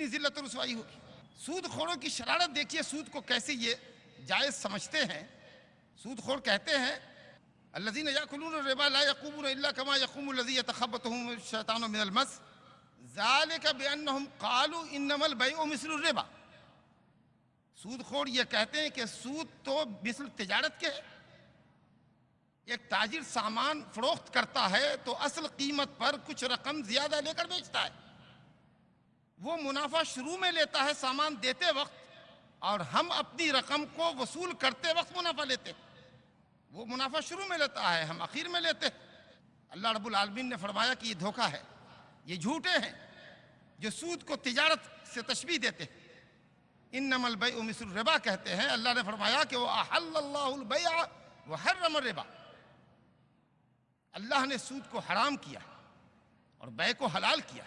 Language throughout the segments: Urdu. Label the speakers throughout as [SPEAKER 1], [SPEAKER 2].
[SPEAKER 1] کتنی ذلت و رسوائی ہوگی۔ سود خوروں کی شرارت دیکھیے، سود کو کیسے یہ جائز سمجھتے ہیں۔ سود خور کہتے ہیں الذین یاکلون الربا لا یقومون الا کما یقوم الذی یتخبطہ الشیطان من المس ذالک بانہم قالوا انما البیع مثل الربا۔ سود خور یہ کہتے ہیں کہ سود تو مثل تجارت کے ہے۔ ایک تاجر سامان فروخت کرتا ہے تو اصل قیمت پر کچھ رقم زیادہ لے کر بیچتا ہے، وہ منافع شروع میں لیتا ہے سامان دیتے وقت، اور ہم اپنی رقم کو وصول کرتے وقت منافع لیتے ہیں۔ وہ منافع شروع میں لیتا ہے، ہم آخر میں لیتے ہیں۔ اللہ رب العالمین نے فرمایا کہ یہ دھوکہ ہے، یہ جھوٹے ہیں جو سود کو تجارت سے تشبیہ دیتے ہیں۔ انما البیع مثل الربا کہتے ہیں۔ اللہ نے فرمایا کہ وَأَحَلَّ اللَّهُ الْبَيْعَ وَحَرَّمَ الرِّبَا، اللہ نے سود کو حرام کیا اور بیع کو حلال کیا۔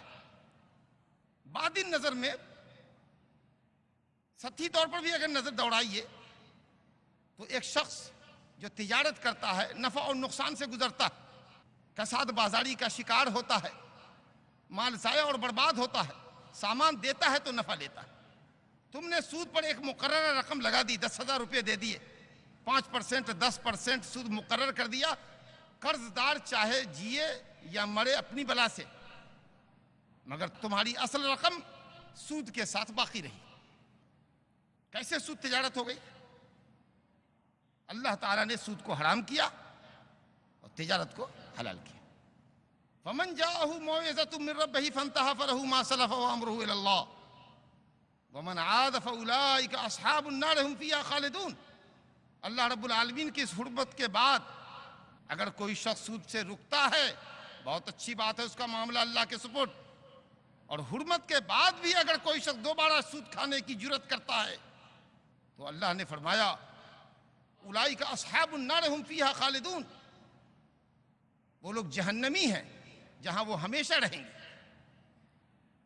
[SPEAKER 1] بعد نظر میں سطحی طور پر بھی اگر نظر دوڑائیے تو ایک شخص جو تجارت کرتا ہے نفع اور نقصان سے گزرتا ہے، کساد بازاری کا شکار ہوتا ہے، مال ضائع اور برباد ہوتا ہے، سامان دیتا ہے تو نفع لیتا ہے۔ تم نے سود پر ایک مقررہ رقم لگا دی، 10,000 روپے دے دیے، 5% 10% سود مقرر کر دیا، قرض دار چاہے جیے یا مرے اپنی بلا سے، مگر تمہاری اصل رقم سود کے ساتھ باقی رہی۔ کیسے سود تجارت ہو گئی؟ اللہ تعالیٰ نے سود کو حرام کیا اور تجارت کو حلال کیا۔ فمن جاءه موعظة من ربه فانتهى فله ما سلف وامره الى الله ومن عاد فاولئك اصحاب النار هم فيها خالدون۔ اللہ رب العالمین کی اس حرمت کے بعد اگر کوئی شخص سود سے رکتا ہے، بہت اچھی بات ہے، اس کا معاملہ اللہ کے سپرد، اور حرمت کے بعد بھی اگر کوئی شخص دوبارہ سود کھانے کی جرت کرتا ہے تو اللہ نے فرمایا اولئک اصحاب النار هم فیہا خالدون، وہ لوگ جہنمی ہیں جہاں وہ ہمیشہ رہیں گے۔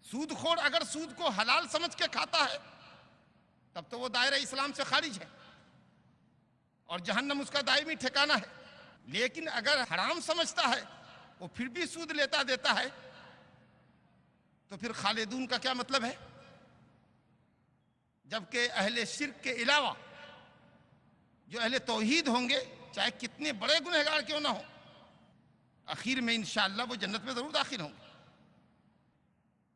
[SPEAKER 1] سود خور اگر سود کو حلال سمجھ کے کھاتا ہے تب تو وہ دائرہ اسلام سے خارج ہے اور جہنم اس کا دائمی ٹھکانہ ہے، لیکن اگر حرام سمجھتا ہے وہ پھر بھی سود لیتا دیتا ہے تو پھر خالدون کا کیا مطلب ہے؟ جبکہ اہل شرک کے علاوہ جو اہل توحید ہوں گے، چاہے کتنے بڑے گنہگار کیوں نہ ہوں، آخر میں انشاءاللہ وہ جنت میں ضرور داخل ہوں گے۔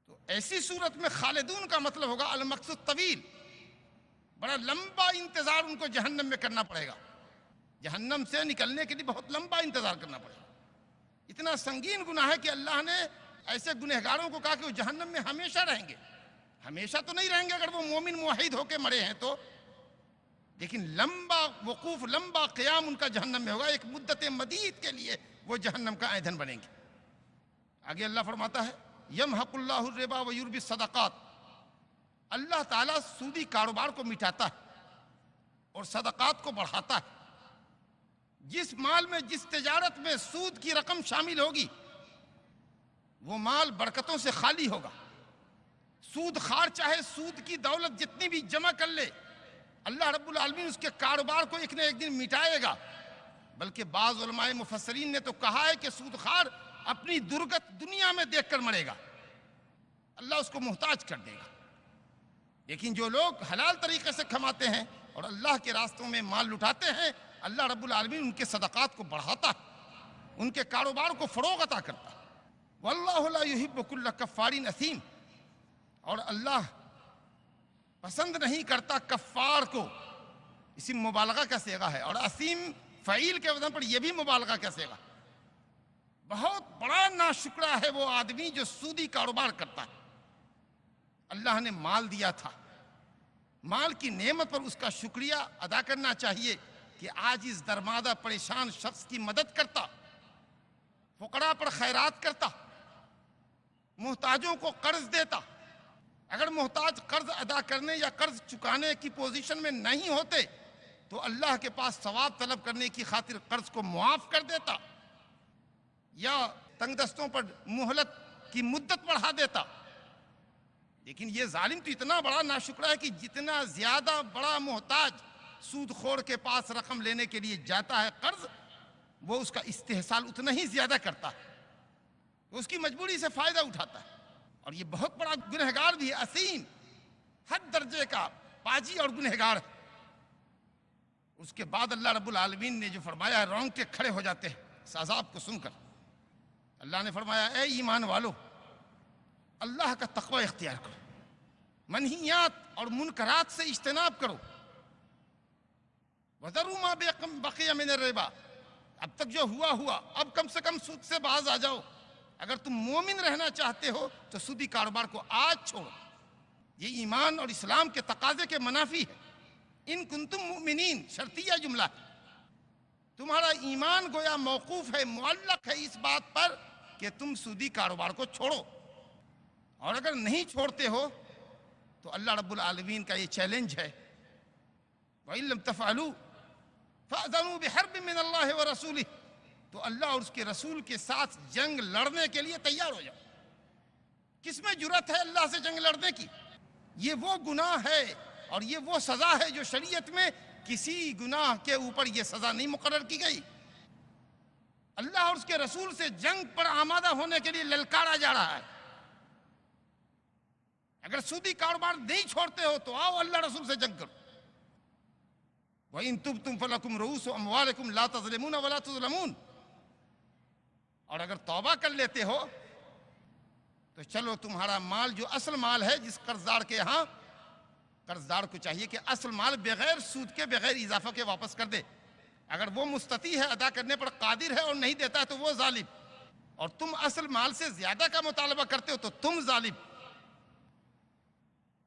[SPEAKER 1] تو ایسی صورت میں خالدون کا مطلب ہوگا المقصد طویل، بڑا لمبا انتظار ان کو جہنم میں کرنا پڑے گا، جہنم سے نکلنے کے لیے بہت لمبا انتظار کرنا پڑے گا۔ اتنا سنگین گناہ ہے کہ اللہ نے ایسے گنہگاروں کو کہا کہ وہ جہنم میں ہمیشہ رہیں گے۔ ہمیشہ تو نہیں رہیں گے اگر وہ مومن موحد ہو کے مرے ہیں تو، لیکن لمبا وقوف، لمبا قیام ان کا جہنم میں ہوگا، ایک مدت مدید کے لیے وہ جہنم کا ایندھن بنیں گے۔ آگے اللہ فرماتا ہے یمحق اللہ الربا ویربی الصدقات، اللہ تعالیٰ سودی کاروبار کو مٹاتا ہے اور صدقات کو بڑھاتا ہے۔ جس مال میں، جس تجارت میں سود کی رقم شامل ہوگی وہ مال برکتوں سے خالی ہوگا۔ سود خار چاہے سود کی دولت جتنی بھی جمع کر لے، اللہ رب العالمین اس کے کاروبار کو ایک نہ ایک دن مٹائے گا۔ بلکہ بعض علماء مفسرین نے تو کہا ہے کہ سود خار اپنی درگت دنیا میں دیکھ کر مرے گا، اللہ اس کو محتاج کر دے گا۔ لیکن جو لوگ حلال طریقے سے کماتے ہیں اور اللہ کے راستوں میں مال لٹاتے ہیں، اللہ رب العالمین ان کے صدقات کو بڑھاتا ہے، ان کے کاروبار کو فروغ عطا کرتا ہے۔ واللہ لا یحب کل کفار اثیم، اور اللہ پسند نہیں کرتا کفار کو، اسی مبالغہ کا صیغہ ہے، اور اثیم فعیل کے وزن پر یہ بھی مبالغہ کا صیغہ۔ بہت بڑا ناشکرا ہے وہ آدمی جو سودی کاروبار کرتا ہے۔ اللہ نے مال دیا تھا، مال کی نعمت پر اس کا شکریہ ادا کرنا چاہیے کہ آج اس درمادہ پریشان شخص کی مدد کرتا، فقراء پر خیرات کرتا، محتاجوں کو قرض دیتا۔ اگر محتاج قرض ادا کرنے یا قرض چکانے کی پوزیشن میں نہیں ہوتے تو اللہ کے پاس ثواب طلب کرنے کی خاطر قرض کو معاف کر دیتا یا تنگ دستوں پر مہلت کی مدت بڑھا دیتا۔ لیکن یہ ظالم تو اتنا بڑا ناشکرا ہے کہ جتنا زیادہ بڑا محتاج سود خور کے پاس رقم لینے کے لیے جاتا ہے قرض، وہ اس کا استحصال اتنا ہی زیادہ کرتا ہے، اس کی مجبوری سے فائدہ اٹھاتا ہے۔ اور یہ بہت بڑا گنہگار بھی ہے، اسیم، حد درجے کا پاجی اور گنہگار ہے۔ اس کے بعد اللہ رب العالمین نے جو فرمایا ہے، رونگٹے کھڑے ہو جاتے ہیں اس عذاب کو سن کر۔ اللہ نے فرمایا اے ایمان والو، اللہ کا تقوی اختیار کرو، منہیات اور منکرات سے اجتناب کرو، وَذَرُوا مَا بَقِيَ مِنَ الرِّبَا، اب تک جو ہوا اب کم سے کم سود سے باز آ جاؤ۔ اگر تم مومن رہنا چاہتے ہو تو سودی کاروبار کو آج چھوڑو۔ یہ ایمان اور اسلام کے تقاضے کے منافی ہے۔ ان کنتم مؤمنین شرطیہ جملہ ہے، تمہارا ایمان گویا موقوف ہے، معلق ہے اس بات پر کہ تم سودی کاروبار کو چھوڑو، اور اگر نہیں چھوڑتے ہو تو اللہ رب العالمین کا یہ چیلنج ہے، وَإِن لَمْ تَفْعَلُوا فَأْذَنُوا بِحَرْبٍ مِّنَ اللَّهِ وَرَسُولِهِ، تو اللہ اور اس کے رسول کے ساتھ جنگ لڑنے کے لیے تیار ہو جاؤ۔ کس میں جرأت ہے اللہ سے جنگ لڑنے کی؟ یہ وہ گناہ ہے اور یہ وہ سزا ہے جو شریعت میں کسی گناہ کے اوپر یہ سزا نہیں مقرر کی گئی۔ اللہ اور اس کے رسول سے جنگ پر آمادہ ہونے کے لیے للکارا جا رہا ہے۔ اگر سودی کاروبار نہیں چھوڑتے ہو تو آؤ اللہ رسول سے جنگ کرو۔ وَإِن تُبْتُمْ فَلَكُمْ رُءُوسُ أَمْوَالِكُمْ لَا تَظْلِمُونَ وَلَا تُظْلَمُونَ، اور اگر توبہ کر لیتے ہو تو چلو تمہارا مال جو اصل مال ہے، جس قرضدار کے ہاں، قرضدار کو چاہیے کہ اصل مال بغیر سود کے، بغیر اضافہ کے واپس کر دے۔ اگر وہ مستطیع ہے، ادا کرنے پر قادر ہے اور نہیں دیتا ہے تو وہ ظالم، اور تم اصل مال سے زیادہ کا مطالبہ کرتے ہو تو تم ظالم۔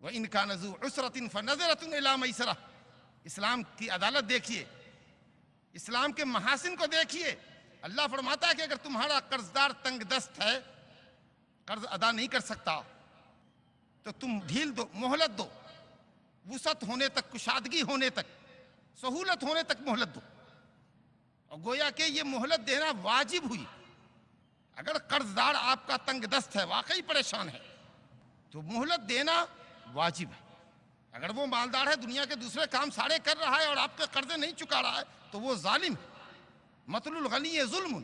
[SPEAKER 1] وَإِنْ كَانَ ذُو عُسْرَةٍ فَنَظِرَةٌ إِلَىٰ مَيْسَرَةٍ، اسلام کی عدالت دیکھیے، اسلام کے محاسن کو دیکھیے۔ اللہ فرماتا ہے کہ اگر تمہارا قرضدار تنگ دست ہے، قرض ادا نہیں کر سکتا، تو تم ڈھیل دو، مہلت دو، وسعت ہونے تک، کشادگی ہونے تک، سہولت ہونے تک مہلت دو۔ اور گویا کہ یہ مہلت دینا واجب ہوئی۔ اگر قرضدار آپ کا تنگ دست ہے، واقعی پریشان ہے، تو مہلت دینا واجب ہے۔ اگر وہ مالدار ہے، دنیا کے دوسرے کام سارے کر رہا ہے اور آپ کے قرضے نہیں چکا رہا ہے تو وہ ظالم ہے۔ مطل الغنی ظلم،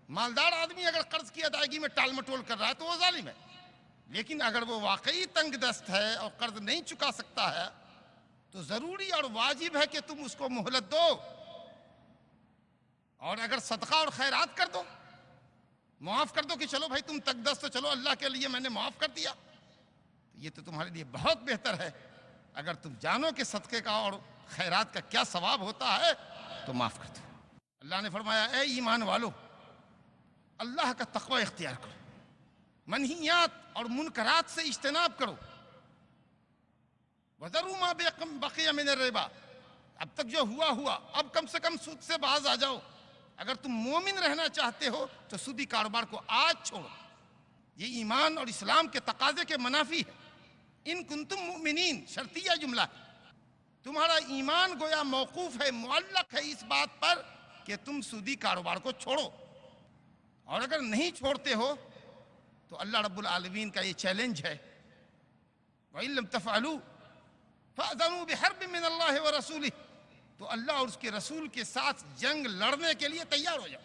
[SPEAKER 1] مالدار آدمی اگر قرض کی ادائیگی میں ٹال مٹول کر رہا ہے تو وہ ظالم ہے، لیکن اگر وہ واقعی تنگ دست ہے اور قرض نہیں چکا سکتا ہے تو ضروری اور واجب ہے کہ تم اس کو مہلت دو، اور اگر صدقہ اور خیرات کر دو، معاف کر دو کہ چلو بھائی تم تنگ دست ہو، چلو اللہ کے لیے میں نے معاف کر دیا، تو یہ تو تمہارے لیے بہت بہتر ہے۔ اگر تم جانو کہ صدقے کا اور خیرات کا کیا ثواب ہوتا ہے تو معاف کر دو۔ اللہ نے فرمایا اے ایمان والو، اللہ کا تقوی اختیار کرو، منہیات اور منکرات سے اجتناب کرو، وَذَرُوا مَا بَقِيَ مِنَ الرِّبَا، اب تک جو ہوا اب کم سے کم سود سے باز آ جاؤ۔ اگر تم مومن رہنا چاہتے ہو تو سودی کاروبار کو آج چھوڑو۔ یہ ایمان اور اسلام کے تقاضے کے منافی ہے۔ ان کنتم مؤمنین شرطیہ جملہ ہے، تمہارا ایمان گویا موقوف ہے، معلق ہے اس بات پر کہ تم سودی کاروبار کو چھوڑو، اور اگر نہیں چھوڑتے ہو تو اللہ رب العالمین کا یہ چیلنج ہے، وَإِن لَمْ تَفْعَلُوا فَأْذَنُوا بِحَرْبٍ مِّنَ اللَّهِ وَرَسُولِهِ، تو اللہ اور اس کے رسول کے ساتھ جنگ لڑنے کے لیے تیار ہو جاؤ۔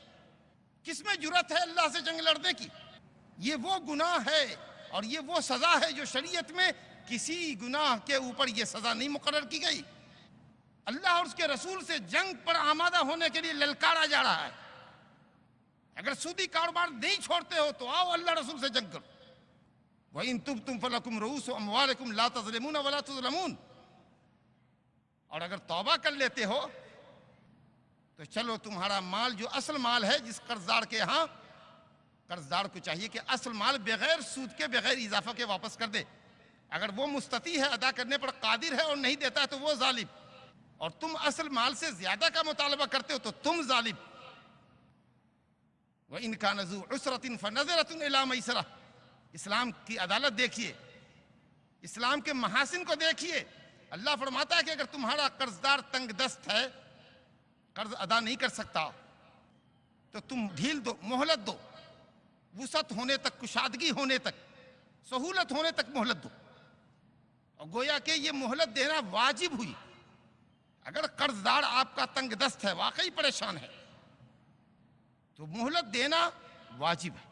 [SPEAKER 1] کس میں جرأت ہے اللہ سے جنگ لڑنے کی؟ یہ وہ گناہ ہے اور یہ وہ سزا ہے جو شریعت میں کسی گناہ کے اوپر یہ سزا نہیں مقرر کی گئی۔ اللہ اور اس کے رسول سے جنگ پر آمادہ ہونے کے لیے للکارا جا رہا ہے۔ اگر سودی کاروبار نہیں چھوڑتے ہو تو آؤ اللہ رسول سے جنگ کرو۔ وَإِن تُبْتُمْ فَلَكُمْ رُءُوسُ أَمْوَالِكُمْ لَا تَظْلِمُونَ وَلَا تُظْلَمُونَ، اور اگر توبہ کر لیتے ہو تو چلو تمہارا مال جو اصل مال ہے، جس قرضدار کے ہاں، قرضدار کو چاہیے کہ اصل مال بغیر سود کے، بغیر اضافہ کے واپس کر دے۔ اگر وہ مستطیع ہے، ادا کرنے پر قادر ہے اور نہیں دیتا ہے تو وہ ظالم، اور تم اصل مال سے زیادہ کا مطالبہ کرتے ہو تو تم ظالم۔ وَإِنْ كَانَ ذُو عُسْرَةٍ فَنَظِرَةٌ إِلَىٰ مَيْسَرَةٍ، اسلام کی عدالت دیکھیے، اسلام کے محاسن کو دیکھیے۔ اللہ فرماتا ہے کہ اگر تمہارا قرضدار تنگ دست ہے، قرض ادا نہیں کر سکتا، تو تم ڈھیل دو، مہلت دو، وسعت ہونے تک، کشادگی ہونے تک، سہولت ہونے تک مہلت دو۔ اور گویا کہ یہ مہلت دینا واجب ہوئی۔ اگر قرضدار آپ کا تنگ دست ہے، واقعی پریشان ہے، تو مہلت دینا واجب ہے۔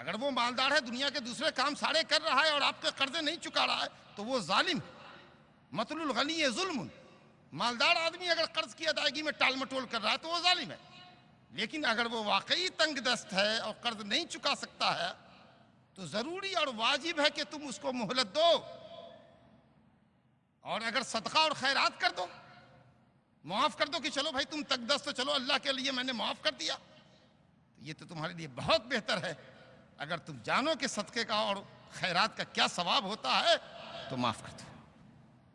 [SPEAKER 1] اگر وہ مالدار ہے، دنیا کے دوسرے کام سارے کر رہا ہے اور آپ کے قرضے نہیں چکا رہا ہے تو وہ ظالم ہے۔ مطل الغنی ظلم، مالدار آدمی اگر قرض کی ادائیگی میں ٹال مٹول کر رہا ہے تو وہ ظالم ہے، لیکن اگر وہ واقعی تنگ دست ہے اور قرض نہیں چکا سکتا ہے تو ضروری اور واجب ہے کہ تم اس کو مہلت دو، اور اگر صدقہ اور خیرات کر دو، معاف کر دو کہ چلو بھائی تم تنگ دست ہو، چلو اللہ کے لیے میں نے معاف کر دیا، تو یہ تو تمہارے لیے بہت بہتر ہے۔ اگر تم جانو کہ صدقے کا اور خیرات کا کیا ثواب ہوتا ہے تو معاف کر دو۔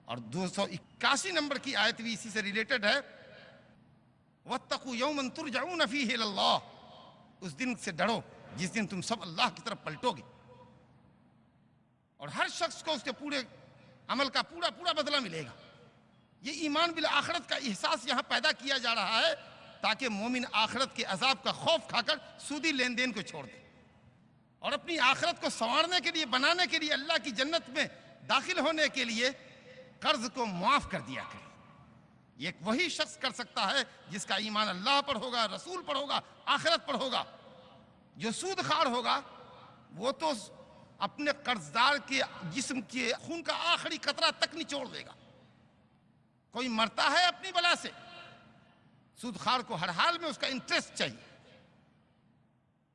[SPEAKER 1] اور 281 نمبر کی آیت بھی اسی سے ریلیٹڈ ہے، وَاتَّقُوا يَوْمًا تُرْجَعُونَ فِيهِ إِلَى اللَّهِ، اس دن سے ڈرو جس دن تم سب اللہ کی طرف پلٹو گے، اور ہر شخص کو اس کے پورے عمل کا پورا بدلہ ملے گا۔ یہ ایمان بالآخرت کا احساس یہاں پیدا کیا جا رہا ہے تاکہ مومن آخرت کے عذاب کا خوف کھا کر سودی لین دین کو چھوڑ دے اور اپنی آخرت کو سنوارنے کے لیے، بنانے کے لیے، اللہ کی جنت میں داخل ہونے کے لیے قرض کو معاف کر دیا کرے۔ یہ ایک وہی شخص کر سکتا ہے جس کا ایمان اللہ پر ہوگا، رسول پر ہوگا، آخرت پر ہوگا۔ جو سود خوار ہوگا وہ تو اپنے قرضدار کے جسم کے خون کا آخری قطرہ تک نچوڑ دے گا۔ کوئی مرتا ہے اپنی بلا سے، سود خوار کو ہر حال میں اس کا انٹرسٹ چاہیے۔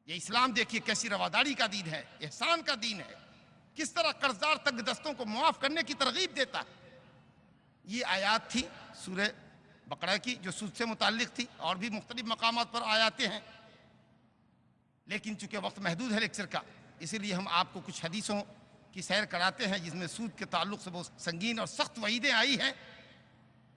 [SPEAKER 1] یہ اسلام دیکھیے کیسی رواداری کا دین ہے، احسان کا دین ہے، کس طرح قرضدار تنگ دستوں کو معاف کرنے کی ترغیب دیتا ہے۔ یہ آیات تھی سورہ بقرہ کی جو سود سے متعلق تھی، اور بھی مختلف مقامات پر آیاتیں ہیں، لیکن چونکہ وقت محدود ہے لیکچر کا، اسی لیے ہم آپ کو کچھ حدیثوں کی سیر کراتے ہیں جس میں سود کے تعلق سے بہت سنگین اور سخت وعیدیں آئی ہیں۔